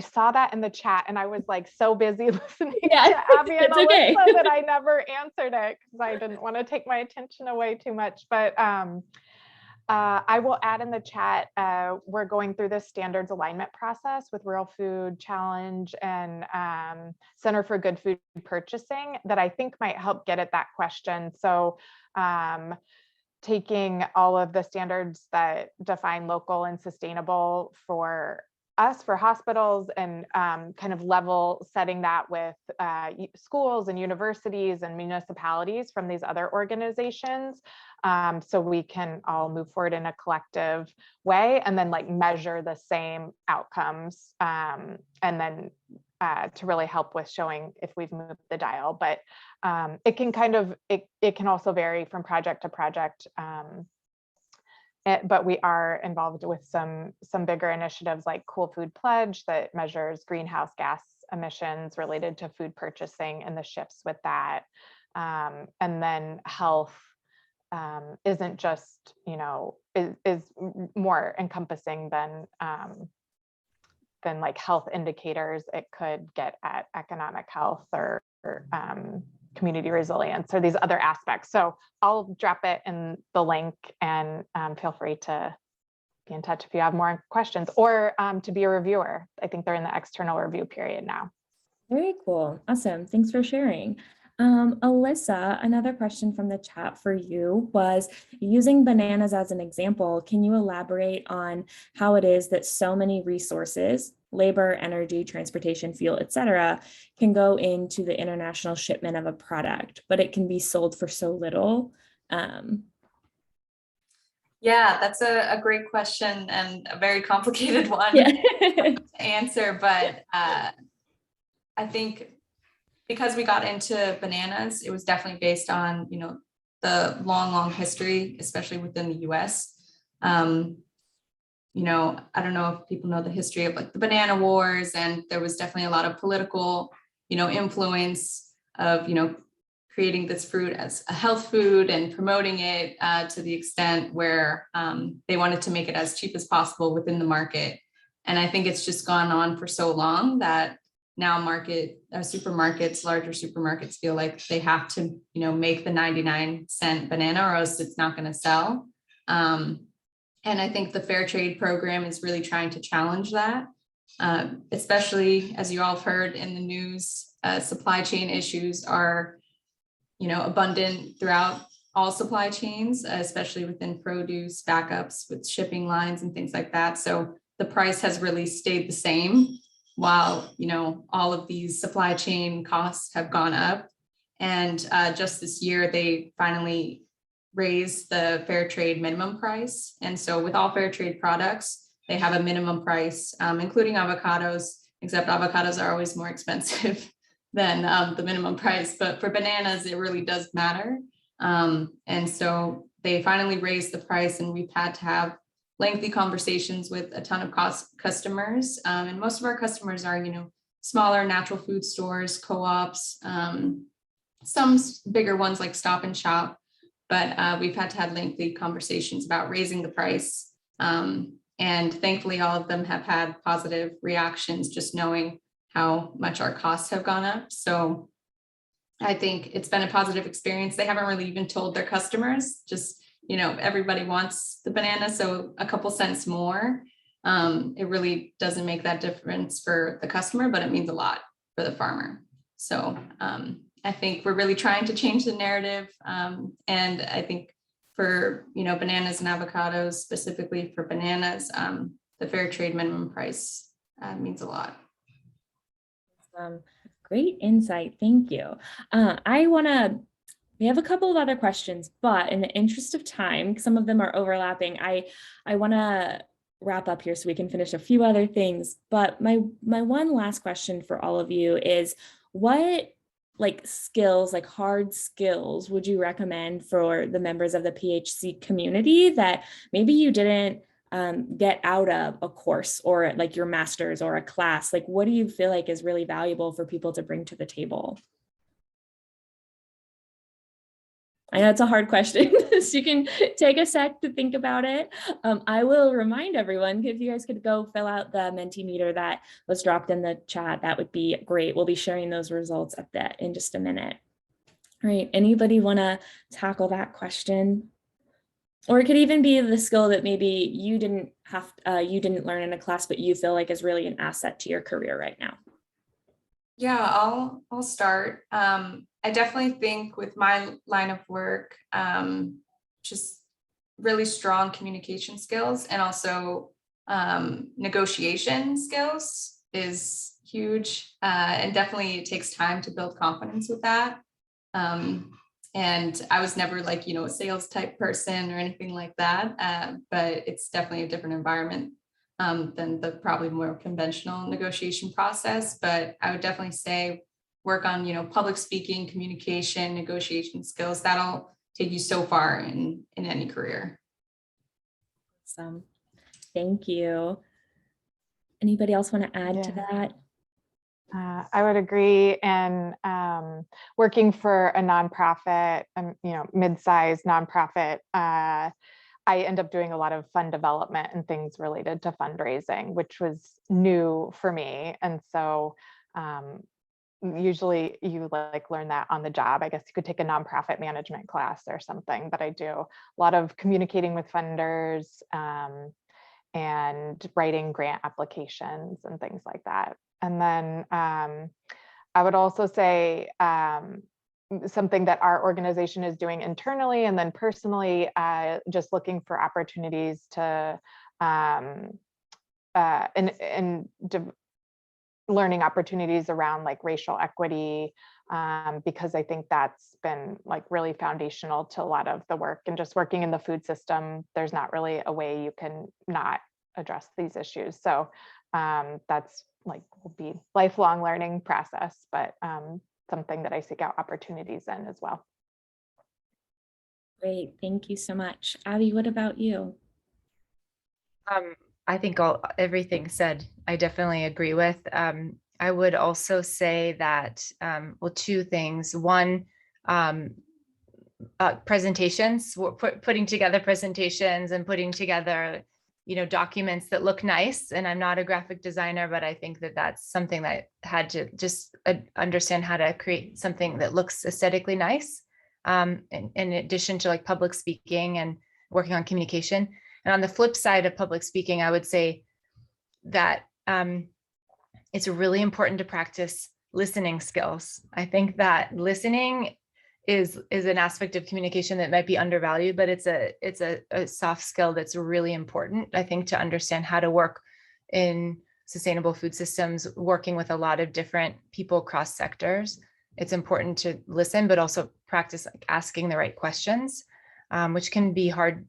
saw that in the chat and I was like so busy listening to Abby and it's Alyssa okay. that I never answered it because I didn't want to take my attention away too much. But I will add in the chat, we're going through this standards alignment process with Real Food Challenge and Center for Good Food Purchasing that I think might help get at that question. So taking all of the standards that define local and sustainable for us, for hospitals, and kind of level setting that with schools and universities and municipalities from these other organizations, so we can all move forward in a collective way and then like measure the same outcomes, and then to really help with showing if we've moved the dial. But it can kind of, it can also vary from project to project. But we are involved with some bigger initiatives like Cool Food Pledge that measures greenhouse gas emissions related to food purchasing and the shifts with that. And then health isn't just, is more encompassing than like health indicators. It could get at economic health or community resilience or these other aspects. So I'll drop it in the link, and feel free to be in touch if you have more questions, or to be a reviewer. I think they're in the external review period now. Very cool. Awesome. Thanks for sharing. Alyssa, another question from the chat for you was, using bananas as an example, can you elaborate on how it is that so many resources, labor, energy, transportation, fuel, etc., can go into the international shipment of a product, but it can be sold for so little? Yeah, that's a great question and a very complicated one Yeah. to answer. But I think because we got into bananas, it was definitely based on, the long history, especially within the US. I don't know if people know the history of like the banana wars, and there was definitely a lot of political, influence of, creating this fruit as a health food and promoting it to the extent where they wanted to make it as cheap as possible within the market. And I think it's just gone on for so long that now supermarkets, larger supermarkets feel like they have to, make the 99-cent banana or else it's not going to sell. And I think the fair trade program is really trying to challenge that, especially as you all have heard in the news, supply chain issues are, abundant throughout all supply chains, especially within produce, backups with shipping lines and things like that. So the price has really stayed the same while, all of these supply chain costs have gone up. And just this year, they finally raised the fair trade minimum price. And so with all fair trade products, they have a minimum price, including avocados, except avocados are always more expensive than the minimum price. But for bananas, it really does matter. And so they finally raised the price, and we've had to have lengthy conversations with a ton of customers. And most of our customers are, smaller natural food stores, co-ops, some bigger ones like Stop and Shop. But we've had to have lengthy conversations about raising the price. And thankfully, all of them have had positive reactions, just knowing how much our costs have gone up. So I think it's been a positive experience. They haven't really even told their customers, just, everybody wants the banana. So a couple cents more, it really doesn't make that difference for the customer, but it means a lot for the farmer. So I think we're really trying to change the narrative. And I think for, bananas and avocados, specifically for bananas, the fair trade minimum price means a lot. Great insight. Thank you. We have a couple of other questions, but in the interest of time, some of them are overlapping. I want to wrap up here so we can finish a few other things. But my one last question for all of you is, what skills, hard skills, would you recommend for the members of the PHC community that maybe you didn't get out of a course or your master's or a class? What do you feel like is really valuable for people to bring to the table? I know it's a hard question, so you can take a sec to think about it. I will remind everyone, if you guys could go fill out the Mentimeter that was dropped in the chat, that would be great. We'll be sharing those results in just a minute. All right, anybody want to tackle that question? Or it could even be the skill that maybe you didn't learn in a class, but you feel like is really an asset to your career right now. Yeah, I'll start. I definitely think with my line of work, just really strong communication skills and also negotiation skills is huge. And definitely it takes time to build confidence with that. And I was never a sales type person or anything like that, but it's definitely a different environment than the probably more conventional negotiation process. But I would definitely say work on, public speaking, communication, negotiation skills. That'll take you so far in any career. Awesome. Thank you. Anybody else want to add to that? I would agree. And working for a nonprofit, mid-sized nonprofit, I end up doing a lot of fund development and things related to fundraising, which was new for me. And so usually you learn that on the job. I guess you could take a nonprofit management class or something, but I do a lot of communicating with funders and writing grant applications and things like that. And then I would also say something that our organization is doing internally and then personally, just looking for opportunities to learning opportunities around racial equity because I think that's been like really foundational to a lot of the work. And just working in the food system, there's not really a way you can not address these issues. So that's like will be lifelong learning process, but something that I seek out opportunities in as well. Great, thank you so much. Abby, what about you? I think everything said, I definitely agree with. I would also say that, well, two things. One, presentations, putting together presentations and putting together, documents that look nice. And I'm not a graphic designer, but I think that that's something that I had to just understand how to create something that looks aesthetically nice. In addition to like public speaking and working on communication. And on the flip side of public speaking, I would say that it's really important to practice listening skills. I think that listening is an aspect of communication that might be undervalued, but it's a soft skill that's really important, I think, to understand how to work in sustainable food systems, working with a lot of different people across sectors. It's important to listen, but also practice like asking the right questions, which can be hard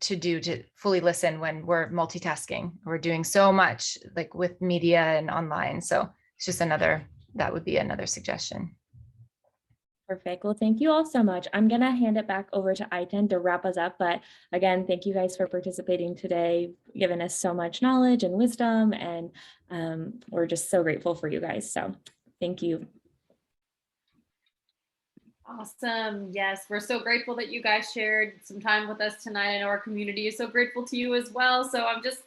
to do, to fully listen when we're multitasking. We're doing so much like with media and online. So it's just that would be another suggestion. Perfect. Well, thank you all so much. I'm going to hand it back over to Ayten to wrap us up. But again, thank you guys for participating today, giving us so much knowledge and wisdom. And we're just so grateful for you guys. So thank you. Awesome. Yes, we're so grateful that you guys shared some time with us tonight. I know our community is so grateful to you as well. So I'm just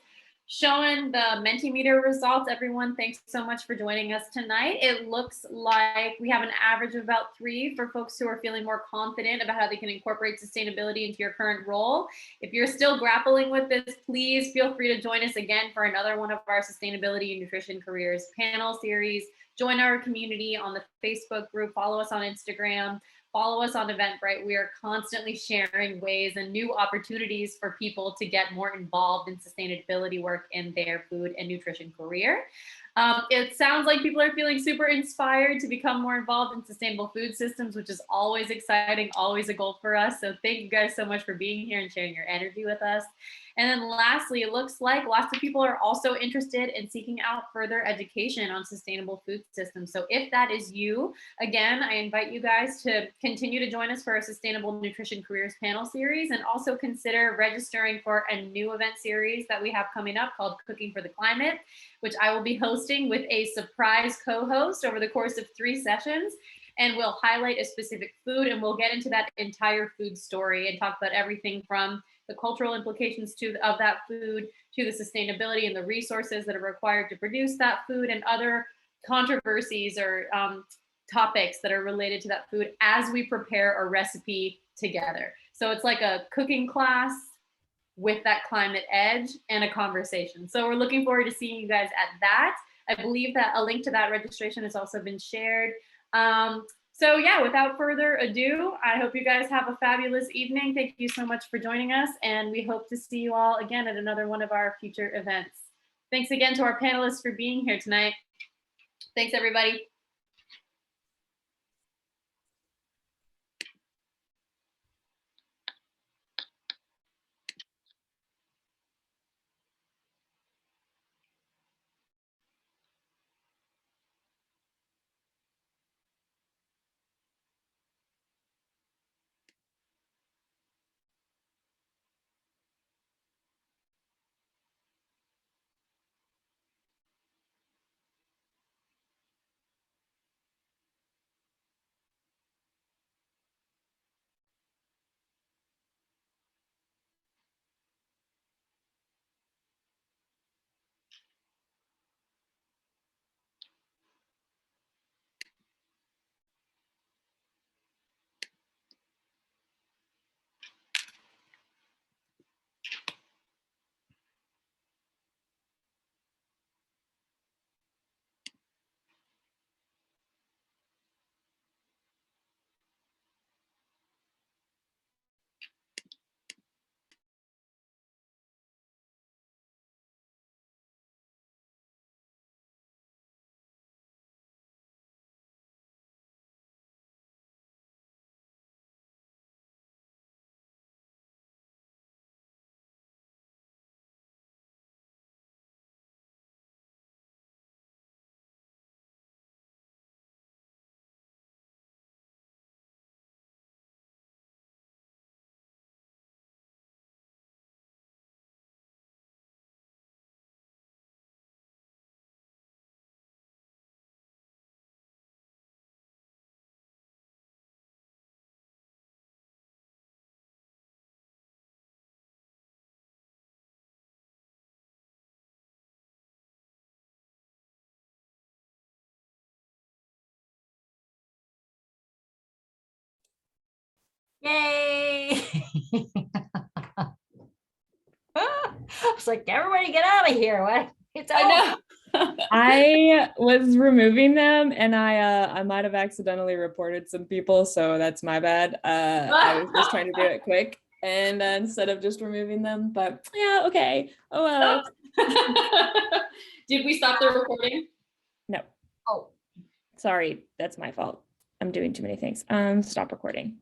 showing the Mentimeter results. Everyone, thanks so much for joining us tonight. It looks like we have an average of about 3 for folks who are feeling more confident about how they can incorporate sustainability into your current role. If you're still grappling with this, please feel free to join us again for another one of our Sustainability and Nutrition Careers panel series. Join our community on the Facebook group, follow us on Instagram, follow us on Eventbrite. We are constantly sharing ways and new opportunities for people to get more involved in sustainability work in their food and nutrition career. It sounds like people are feeling super inspired to become more involved in sustainable food systems, which is always exciting, always a goal for us. So thank you guys so much for being here and sharing your energy with us. And then lastly, it looks like lots of people are also interested in seeking out further education on sustainable food systems. So if that is you, again, I invite you guys to continue to join us for our Sustainable Nutrition Careers panel series, and also consider registering for a new event series that we have coming up called Cooking for the Climate, which I will be hosting with a surprise co-host over the course of 3 sessions. And we'll highlight a specific food, and we'll get into that entire food story and talk about everything from the cultural implications of that food to the sustainability and the resources that are required to produce that food, and other controversies or topics that are related to that food as we prepare a recipe together. So it's like a cooking class with that climate edge and a conversation. So we're looking forward to seeing you guys at that. I believe that a link to that registration has also been shared. So yeah, without further ado, I hope you guys have a fabulous evening. Thank you so much for joining us, and we hope to see you all again at another one of our future events. Thanks again to our panelists for being here tonight. Thanks, everybody. Yay. I was like, everybody get out of here. What? It's over. I know. I was removing them and I might have accidentally reported some people, so that's my bad. I was just trying to do it quick and instead of just removing them, but yeah, okay. Oh well. Did we stop the recording? No. Oh, Sorry, that's my fault. I'm doing too many things. Stop recording.